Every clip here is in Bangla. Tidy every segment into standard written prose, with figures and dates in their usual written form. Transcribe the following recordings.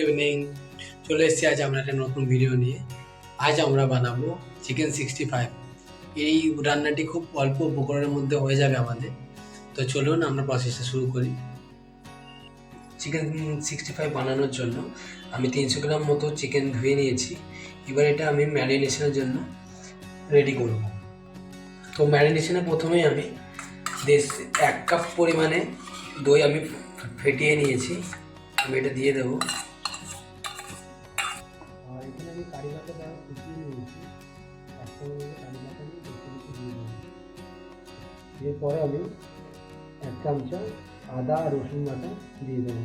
ইভিনিং। চলে এসেছি আজ আমরা একটা নতুন ভিডিও নিয়ে। আজ আমরা বানাবো চিকেন 65। এই রান্নাটি খুব অল্প উপকরণের মধ্যে হয়ে যাবে আমাদের। তো চলুন আমরা প্রসেসটা শুরু করি। চিকেন 65 বানানোর জন্য আমি 300 গ্রাম মতো চিকেন ধুয়ে নিয়েছি। এবার এটা আমি ম্যারিনেশনের জন্য রেডি করব। তো ম্যারিনেশনে প্রথমেই আমি 1 কাপ পরিমাণে দই আমি ফেটিয়ে নিয়েছি, আমি এটা দিয়ে দেবো। আর এখানে আমি কারি পাতাটা কুচিয়ে নিয়েছি, একটা কারি পাতা নিয়ে দিয়ে দেবো। এরপরে আমি 1 চামচা আদা আর রসুন বাটা দিয়ে দেবো।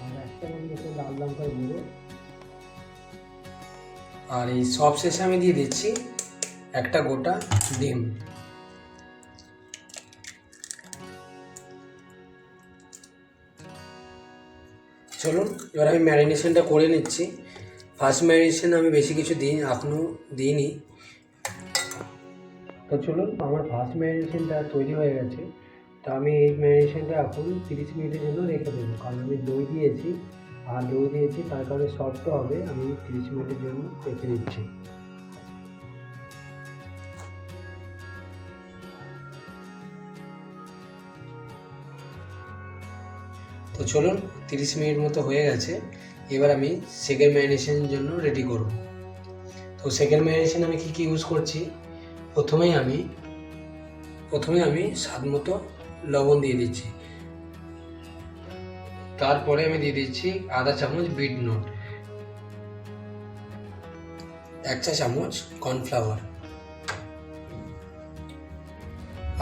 আর 1 চামচ মতো লাল লঙ্কার গুঁড়ো। আর এই সব শেষে আমি দিয়ে দিচ্ছি একটা গোটা ডিম। চলুন এবার আমি ম্যারিনেশনটা করে নিচ্ছি। ফার্স্ট ম্যারিনেশন আমি বেশি কিছু এখনও দিইনি। তো চলুন, আমার ফার্স্ট ম্যারিনেশনটা তৈরি হয়ে গেছে। তো আমি এই ম্যারিনেশনটা এখন 30 মিনিটের জন্য রেখে দেবো, কারণ আমি দই দিয়েছি তার কারণে সফট হবে। আমি 30 মিনিটের জন্য রেখে দিচ্ছি। তো চলুন, 30 মিনিট মতো হয়ে গেছে। এবার আমি সেকেন্ড ম্যারিনেশনের জন্য রেডি করব। তো সেকেন্ড ম্যারিনেশন আমি কী ইউজ করছি, প্রথমেই আমি স্বাদ মতো লবণ দিয়ে দিচ্ছি। তারপরে আমি দিয়ে দিচ্ছি আধা চামচ বিট নুন, 1 চা চামচ কর্নফ্লাওয়ার,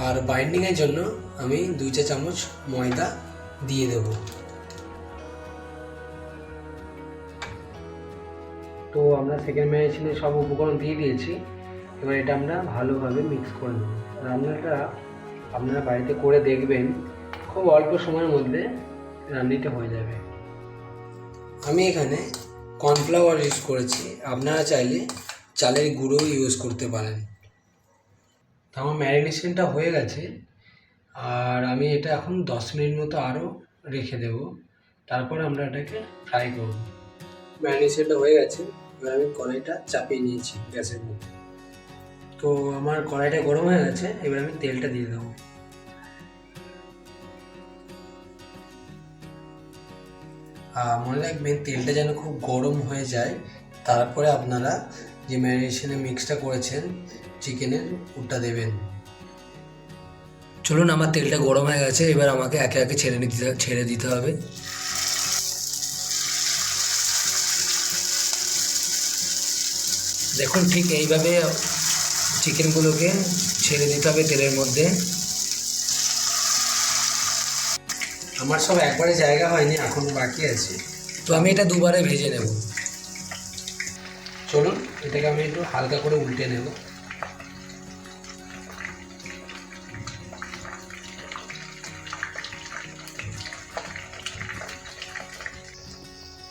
আর বাইন্ডিংয়ের জন্য আমি 2 চা চামচ ময়দা দিয়ে দেব। তো আমরা সেকেন্ড ম্যারিনেশনে সব উপকরণ দিয়ে দিয়েছি। এবার এটা আমরা ভালোভাবে মিক্স করে নেব। রান্নাটা আপনারা বাড়িতে করে দেখবেন, খুব অল্প সময়ের মধ্যে রান্নাটা হয়ে যাবে। আমি এখানে কর্নফ্লাওয়ার ইউজ করেছি, আপনারা চাইলে চালের গুঁড়ো ইউজ করতে পারেন। তো আমার ম্যারিনেশনটা হয়ে গেছে, আর আমি এটা এখন 10 মিনিট মতো আরও রেখে দেব। তারপর আমরা এটাকে ফ্রাই করব। ম্যারিনেশনটা হয়ে গেছে, এবার আমি কড়াইটা চাপিয়ে নিয়েছি গ্যাসের মধ্যে। তো আমার কড়াইটা গরম হয়ে গেছে, এবার আমি তেলটা দিয়ে দেবো। মনে রাখবেন তেলটা যেন খুব গরম হয়ে যায়, তারপরে আপনারা যে ম্যারিনেশনে মিক্সটা করেছেন চিকেনের ওটা দেবেন। চলুন, আমার তেলটা গরম হয়ে গেছে, এবার আমাকে একে একে ছেড়ে দিতে হবে। দেখুন, ঠিক এইভাবে চিকেনগুলোকে ছেড়ে দিতে হবে তেলের মধ্যে। আমার সব একবারে জায়গা হয়নি, এখনো বাকি আছে, তো আমি এটা দুবারে ভেজে নেব। চলুন, এটাকে আমি একটু হালকা করে উল্টে নেব।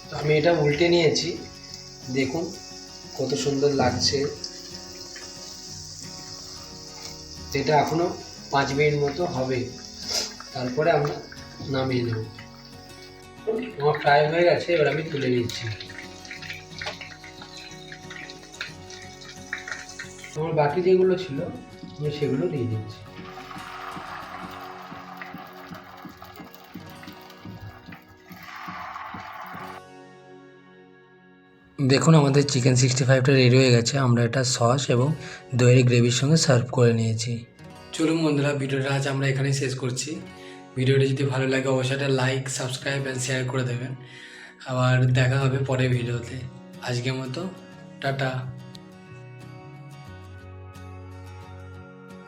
তো আমি এটা উল্টে নিয়েছি, দেখুন কত সুন্দর লাগছে। এটা এখনো 5 মিনিট মতো হবে, তারপরে আমরা নামিয়ে নেব। আমার ফ্রাই হয়ে গেছে, এবার আমি তুলে নিচ্ছি। আমার বাকি যেগুলো ছিল আমি সেগুলো দিয়ে দিচ্ছি। দেখুন, আমাদের চিকেন 65টা রেডি হয়ে গেছে। আমরা এটা সস এবং দইয়ের গ্রেভির সঙ্গে সার্ভ করে নিয়েছি। চলুন বন্ধুরা, ভিডিওটা আজ আমরা এখানেই শেষ করছি। ভিডিওটা যদি ভালো লাগে অবশ্যই একটা লাইক, সাবস্ক্রাইব অ্যান্ড শেয়ার করে দেবেন। আবার দেখা হবে পরের ভিডিওতে। আজকের মতো টাটা।